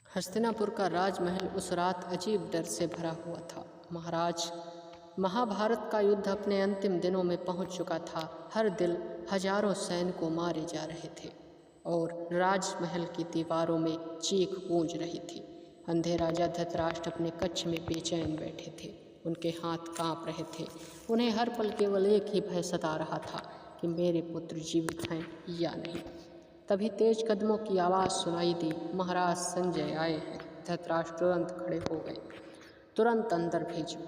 हस्तिनापुर का राजमहल उस रात अजीब डर से भरा हुआ था। महाराज, महाभारत का युद्ध अपने अंतिम दिनों में पहुंच चुका था। हर दिन हजारों सैनिकों मारे जा रहे थे और राजमहल की दीवारों में चीख गूंज रही थी। अंधे राजा धृतराष्ट्र अपने कक्ष में बेचैन बैठे थे। उनके हाथ कांप रहे थे। उन्हें हर पल केवल एक ही भय सता रहा था कि मेरे पुत्र जीवित हैं या नहीं। तभी तेज कदमों की आवाज़ सुनाई दी। महाराज संजय आए हैं। धृतराष्ट्र तुरंत खड़े हो गए। तुरंत अंदर भेजो।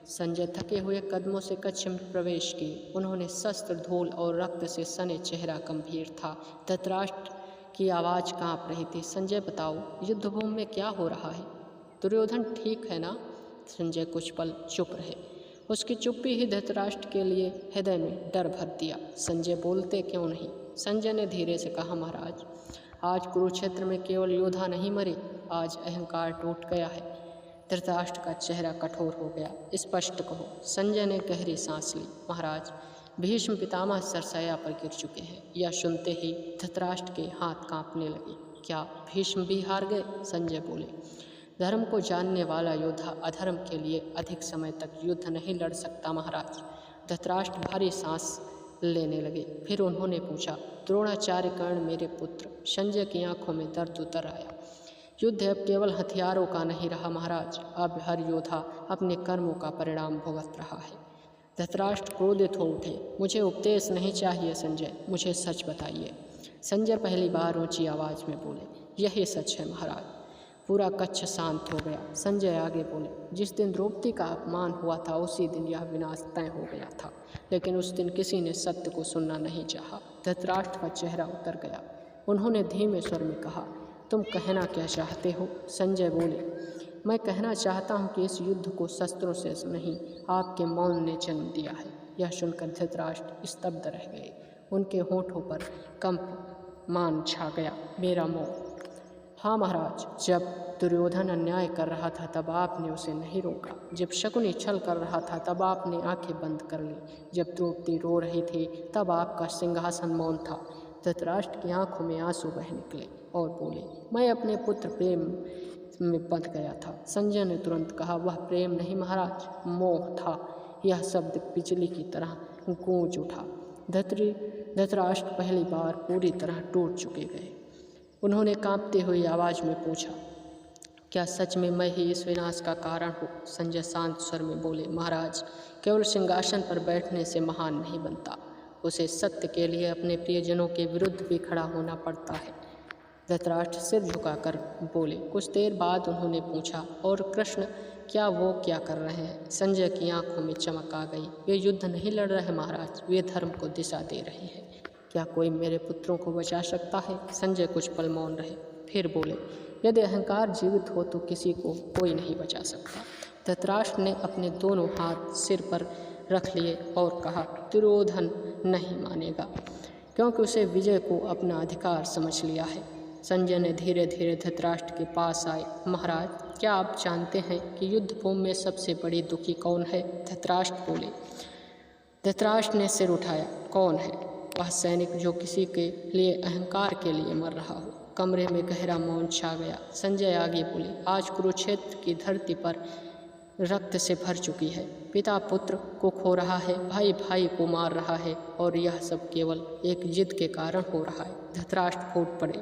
संजय थके हुए कदमों से कक्ष में प्रवेश किए। उन्होंने शस्त्र, धूल और रक्त से सने, चेहरा गंभीर था। धृतराष्ट्र की आवाज़ कांप रही थी। संजय, बताओ, युद्धभूमि में क्या हो रहा है? दुर्योधन ठीक है ना? संजय कुछ पल चुप रहे। उसकी चुप्पी ही धृतराष्ट्र के लिए हृदय में डर भर दिया। संजय बोलते क्यों नहीं? संजय ने धीरे से कहा, महाराज, आज कुरुक्षेत्र में केवल योद्धा नहीं मरे, आज अहंकार टूट गया है। धृतराष्ट्र का चेहरा कठोर हो गया। स्पष्ट कहो। संजय ने गहरी सांस ली। महाराज, भीष्म पितामह सरसैया पर गिर चुके हैं। यह सुनते ही धृतराष्ट्र के हाथ कांपने लगे। क्या भीष्म भी हार गए? संजय बोले, धर्म को जानने वाला योद्धा अधर्म के लिए अधिक समय तक युद्ध नहीं लड़ सकता महाराज। धृतराष्ट्र भारी सांस लेने लगे। फिर उन्होंने पूछा, द्रोणाचार्य कर्ण मेरे पुत्र? संजय की आंखों में दर्द उतर आया। युद्ध अब केवल हथियारों का नहीं रहा महाराज, अब हर योद्धा अपने कर्मों का परिणाम भुगत रहा है। धृतराष्ट्र क्रोधित हो उठे। मुझे उपदेश नहीं चाहिए संजय, मुझे सच बताइए। संजय पहली बार ऊंची आवाज में बोले, यही सच है महाराज। पूरा कक्ष शांत हो गया। संजय आगे बोले, जिस दिन द्रौपदी का अपमान हुआ था उसी दिन यह विनाश तय हो गया था, लेकिन उस दिन किसी ने सत्य को सुनना नहीं चाहा। धृतराष्ट्र का चेहरा उतर गया। उन्होंने धीमे स्वर में कहा, तुम कहना क्या चाहते हो? संजय बोले, मैं कहना चाहता हूँ कि इस युद्ध को शस्त्रों से नहीं, आपके मौन ने जन्म दिया है। यह सुनकर धृतराष्ट्र स्तब्ध रह गए। उनके होठों पर कंप मान छा गया। मेरा मौन? हाँ महाराज, जब दुर्योधन अन्याय कर रहा था तब आपने उसे नहीं रोका। जब शकुनी छल कर रहा था तब आपने आंखें बंद कर ली। जब द्रौपदी रो रही थी तब आपका सिंहासन मौन था। धृतराष्ट्र की आंखों में आंसू बह निकले और बोले, मैं अपने पुत्र प्रेम में बंध गया था। संजय ने तुरंत कहा, वह प्रेम नहीं महाराज, मोह था। यह शब्द बिजली की तरह गूंज उठा। धृतराष्ट्र पहली बार पूरी तरह टूट चुके गए। उन्होंने कांपते हुई आवाज़ में पूछा, क्या सच में मैं ही इस विनाश का कारण हूँ? संजय शांत स्वर में बोले, महाराज, केवल सिंहासन पर बैठने से महान नहीं बनता, उसे सत्य के लिए अपने प्रियजनों के विरुद्ध भी खड़ा होना पड़ता है। धृतराष्ट्र सिर झुकाकर बोले। कुछ देर बाद उन्होंने पूछा, और कृष्ण क्या कर रहे हैं? संजय की आंखों में चमक आ गई। वे युद्ध नहीं लड़ रहे महाराज, वे धर्म को दिशा दे रहे हैं। क्या कोई मेरे पुत्रों को बचा सकता है? संजय कुछ पल मौन रहे, फिर बोले, यदि अहंकार जीवित हो तो किसी को कोई नहीं बचा सकता। धृतराष्ट्र ने अपने दोनों हाथ सिर पर रख लिए और कहा, दुर्योधन नहीं मानेगा, क्योंकि उसे विजय को अपना अधिकार समझ लिया है। संजय ने धीरे धीरे धृतराष्ट्र के पास आए। महाराज, क्या आप जानते हैं कि युद्धभूमि में सबसे बड़ी दुखी कौन है? धृतराष्ट्र बोले। धृतराष्ट्र ने सिर उठाया, कौन है? वह सैनिक जो किसी के लिए अहंकार के लिए मर रहा हो। कमरे में गहरा मौन छा गया। संजय आगे बोले, आज कुरुक्षेत्र की धरती पर रक्त से भर चुकी है। पिता पुत्र को खो रहा है, भाई भाई को मार रहा है, और यह सब केवल एक जिद के कारण हो रहा है। धृतराष्ट्र फूट पड़े।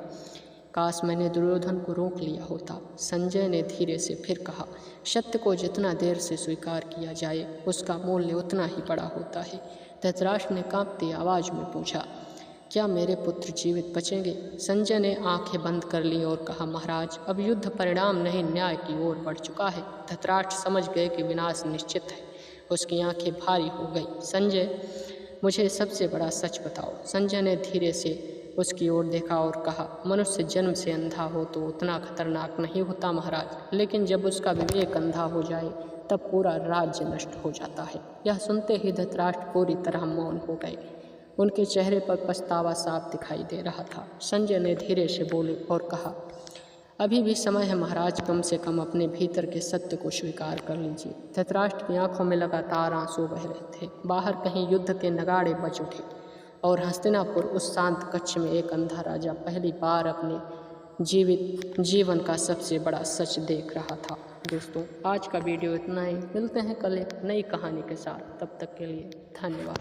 काश मैंने दुर्योधन को रोक लिया होता। संजय ने धीरे से फिर कहा, सत्य को जितना देर से स्वीकार किया जाए उसका मूल्य उतना ही बड़ा होता है। धृतराष्ट्र ने कांपती आवाज में पूछा, क्या मेरे पुत्र जीवित बचेंगे? संजय ने आंखें बंद कर ली और कहा, महाराज, अब युद्ध परिणाम नहीं न्याय की ओर बढ़ चुका है। धृतराष्ट्र समझ गए कि विनाश निश्चित है। उसकी आंखें भारी हो गई। संजय, मुझे सबसे बड़ा सच बताओ। संजय ने धीरे से उसकी ओर देखा और कहा, मनुष्य जन्म से अंधा हो तो उतना खतरनाक नहीं होता महाराज, लेकिन जब उसका विवेक अंधा हो जाए तब पूरा राज्य नष्ट हो जाता है। यह सुनते ही धृतराष्ट्र पूरी तरह मौन हो गए। उनके चेहरे पर पछतावा साफ दिखाई दे रहा था। संजय ने धीरे से बोले और कहा, अभी भी समय है महाराज, कम से कम अपने भीतर के सत्य को स्वीकार कर लीजिए। धृतराष्ट्र की आंखों में लगातार आंसू बह रहे थे। बाहर कहीं युद्ध के नगाड़े बज उठे और हस्तिनापुर उस शांत कक्ष में एक अंधा राजा पहली बार अपने जीवित जीवन का सबसे बड़ा सच देख रहा था। दोस्तों, आज का वीडियो इतना ही। मिलते हैं कल एक नई कहानी के साथ। तब तक के लिए धन्यवाद।